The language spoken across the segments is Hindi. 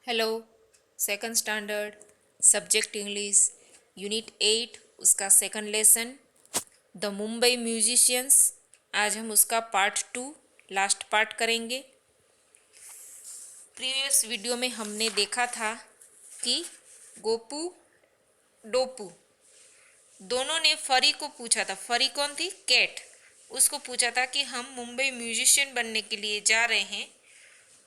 Hello. Second standard subject English unit 8 उसका second lesson the Mumbai musicians. आज हम उसका पार्ट 2 लास्ट पार्ट करेंगे। प्रीवियस वीडियो में हमने देखा था कि गोपू डोपू दोनों ने फरी को पूछा था। फरी कौन थी? कैट। उसको पूछा था कि हम मुंबई म्यूजिशियन बनने के लिए जा रहे हैं,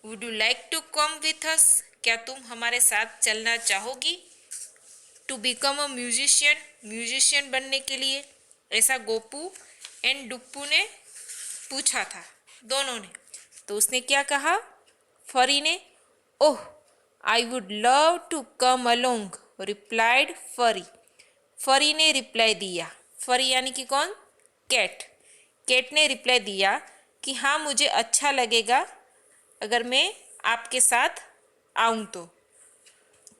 would you like to come with us? क्या तुम हमारे साथ चलना चाहोगी? To become a musician, musician बनने के लिए, ऐसा गोपू एंड डुप्पू ने पूछा था, दोनों ने। तो उसने क्या कहा? फरी ने, oh I would love to come along, replied फरी। फरी ने रिप्लाई दिया। फरी यानी कि कौन? कैट। कैट ने रिप्लाई दिया कि हाँ मुझे अच्छा लगेगा अगर मैं आपके साथ आऊँ तो,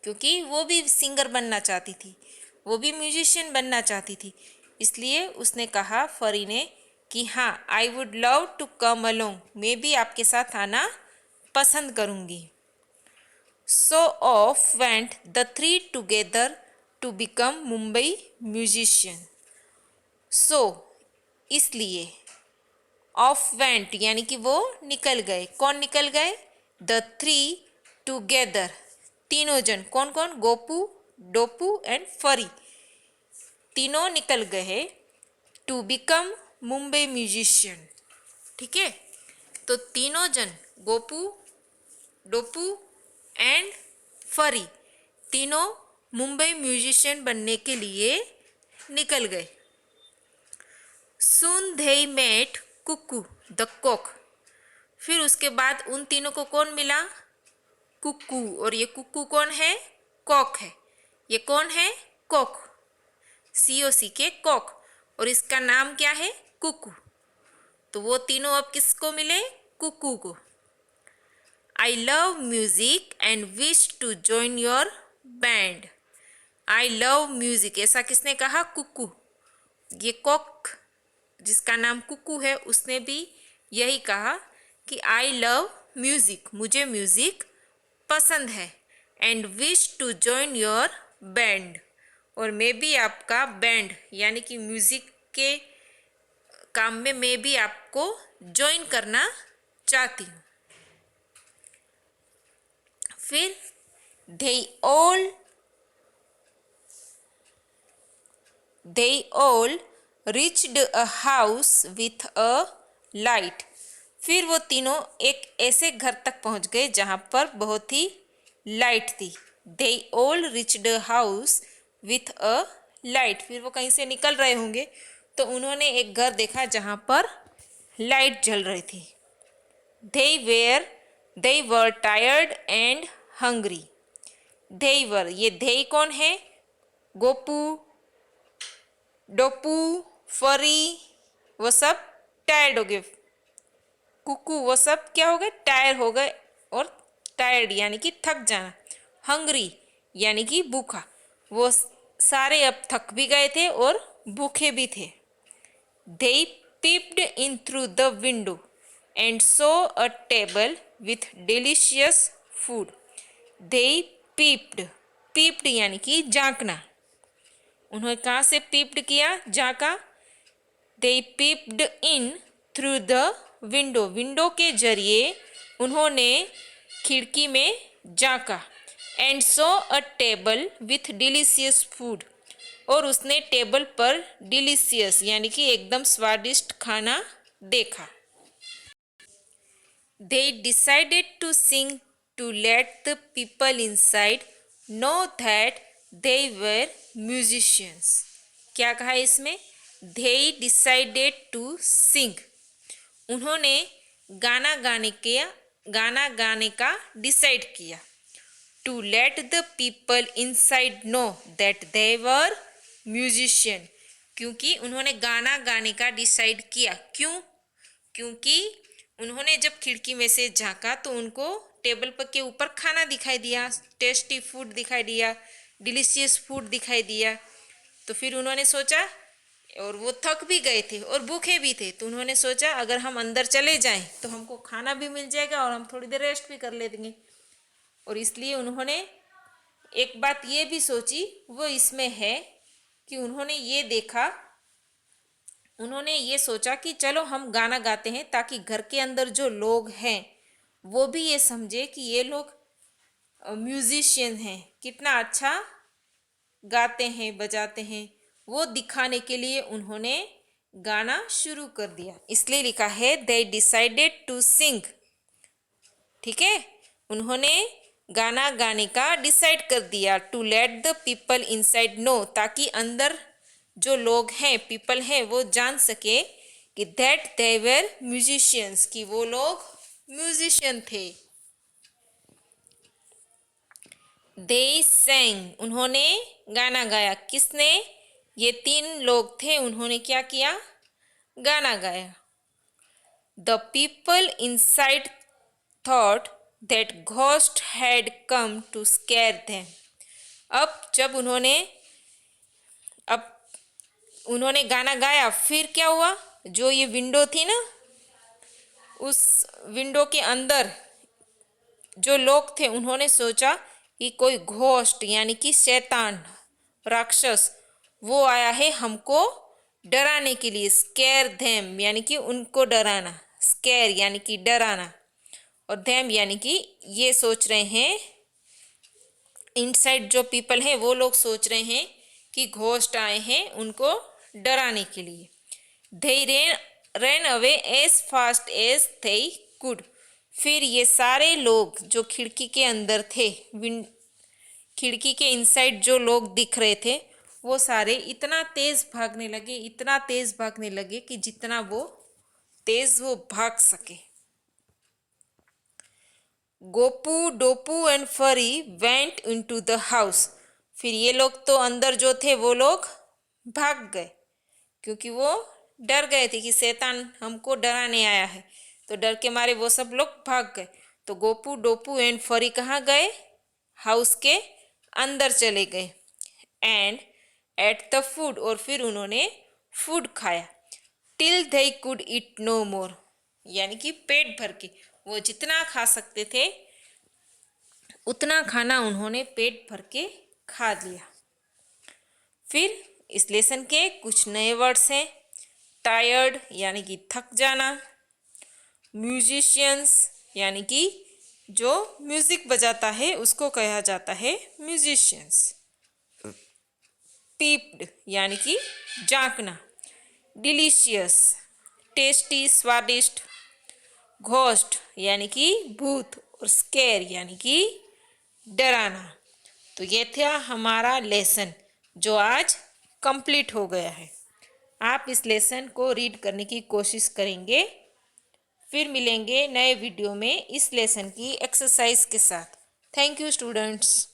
क्योंकि वो भी सिंगर बनना चाहती थी, वो भी म्यूजिशियन बनना चाहती थी। इसलिए उसने कहा, फरी ने, कि हाँ I would love to come along, मैं भी आपके साथ आना पसंद करूँगी। So off went the three together to become Mumbai musician. So इसलिए, ऑफ वेंट यानी कि वो निकल गए। कौन निकल गए? द थ्री टुगेदर, तीनों जन। कौन कौन? गोपू, डोपू एंड फरी, तीनों निकल गए टू बिकम मुंबई म्यूजिशियन। ठीक है, तो तीनों जन गोपू, डोपू एंड फरी तीनों मुंबई म्यूजिशियन बनने के लिए निकल गए। Soon they met Cuckoo the cock. फिर उसके बाद उन तीनों को कौन मिला? कुक्कू। और ये कुक्कू कौन है? कॉक है। ये कौन है? कॉक, COC के कॉक। और इसका नाम क्या है? कुक्कू। तो वो तीनों अब किसको मिले? कुक्कू को। I love music and wish to join your band. I love music, ऐसा किसने कहा? कुक्कू। ये कॉक जिसका नाम कुक्कू है उसने भी यही कहा कि आई लव म्यूजिक, मुझे म्यूजिक पसंद है। And wish to join your band, और मैं भी आपका बैंड यानी कि म्यूजिक के काम में मैं भी आपको ज्वाइन करना चाहती हूँ। फिर they all reached a house with a light। फिर वो तीनों एक ऐसे घर तक पहुंच गए जहां पर बहुत ही लाइट थी। they all reached a house with a light। फिर वो कहीं से निकल रहे होंगे तो उन्होंने एक घर देखा जहां पर लाइट जल रही थी। they were tired and hungry। they were, ये they कौन है? गोपू, डोपू, फरी, वो सब टायर्ड हो गए। कुकू, वो सब क्या हो गए? टायर हो गए। और टायर्ड यानी कि थक जाना। हंग्री यानी कि भूखा। वो सारे अब थक भी गए थे और भूखे भी थे। They peeped in through the window and saw a table with delicious food। They peeped, peeped यानी कि झांकना। उन्होंने कहाँ से पीप्ड किया? झांका। They peeped in through the window, window के जरिए उन्होंने खिड़की में झांका। And saw a table with delicious food, और उसने टेबल पर डिलीशियस यानी कि एकदम स्वादिष्ट खाना देखा। They decided to sing to let the people inside know that they were musicians। क्या कहा इसमें? They decided to sing, उन्होंने गाना गाने का डिसाइड किया। To let the people inside know that they were musician, क्योंकि उन्होंने गाना गाने का डिसाइड किया। क्यों? क्योंकि उन्होंने जब खिड़की में से झांका तो उनको टेबल पर के ऊपर खाना दिखाई दिया, टेस्टी फूड दिखाई दिया, डिलीशियस फूड दिखाई दिया। तो फिर उन्होंने सोचा, और वो थक भी गए थे और भूखे भी थे, तो उन्होंने सोचा अगर हम अंदर चले जाएं तो हमको खाना भी मिल जाएगा और हम थोड़ी देर रेस्ट भी कर लेंगे। और इसलिए उन्होंने एक बात ये भी सोची, वो इसमें है कि उन्होंने ये देखा, उन्होंने ये सोचा कि चलो हम गाना गाते हैं ताकि घर के अंदर जो लोग हैं वो भी ये समझे कि ये लोग म्यूजिशियन हैं, कितना अच्छा गाते हैं बजाते हैं। वो दिखाने के लिए उन्होंने गाना शुरू कर दिया, इसलिए लिखा है दे डिसाइडेड टू सिंग। ठीक है, उन्होंने गाना गाने का डिसाइड कर दिया। To let the people inside know, ताकि अंदर जो लोग हैं, पीपल हैं, वो जान सके कि दैट दे वर म्यूजिशियंस, कि वो लोग म्यूजिशियन थे। दे सेंग, उन्होंने गाना गाया। किसने? ये 3 लोग थे, उन्होंने क्या किया? गाना गाया। The people inside thought that ghost had come to scare them. अब जब उन्होंने गाना गाया, फिर क्या हुआ? जो ये विंडो थी ना, उस विंडो के अंदर जो लोग थे उन्होंने सोचा कि कोई घोस्ट यानी कि शैतान, राक्षस, वो आया है हमको डराने के लिए। स्केयर देम यानी कि उनको डराना, स्केयर यानी कि डराना, और देम यानी कि ये सोच रहे हैं, इनसाइड जो पीपल हैं वो लोग सोच रहे हैं कि घोस्ट आए हैं उनको डराने के लिए। दे ran away as fast as they could। फिर ये सारे लोग जो खिड़की के अंदर थे, खिड़की के इनसाइड जो लोग दिख रहे थे, वो सारे इतना तेज भागने लगे, इतना तेज भागने लगे कि जितना वो तेज वो भाग सके। गोपू, डोपू एंड फरी वेंट इनटू द हाउस। फिर ये लोग तो अंदर जो थे वो लोग भाग गए, क्योंकि वो डर गए थे कि शैतान हमको डराने आया है, तो डर के मारे वो सब लोग भाग गए। तो गोपू, डोपू एंड फरी कहाँ गए? हाउस के अंदर चले गए। एंड एट द फूड, और फिर उन्होंने फूड खाया। Till they could eat no more, यानी कि पेट भर के, वो जितना खा सकते थे उतना खाना उन्होंने पेट भर के खा लिया। फिर इस लेसन के कुछ नए वर्ड्स हैं। टायर्ड यानी कि थक जाना, म्यूजिशियंस यानी कि जो म्यूजिक बजाता है उसको कहा जाता है म्यूजिशियंस। पीप्ड यानी कि झांकना, डिलीशियस टेस्टी स्वादिष्ट, घोस्ट यानी कि भूत, और स्केर यानी कि डराना। तो ये था हमारा लेसन जो आज कंप्लीट हो गया है। आप इस लेसन को रीड करने की कोशिश करेंगे। फिर मिलेंगे नए वीडियो में इस लेसन की एक्सरसाइज के साथ। Thank you students.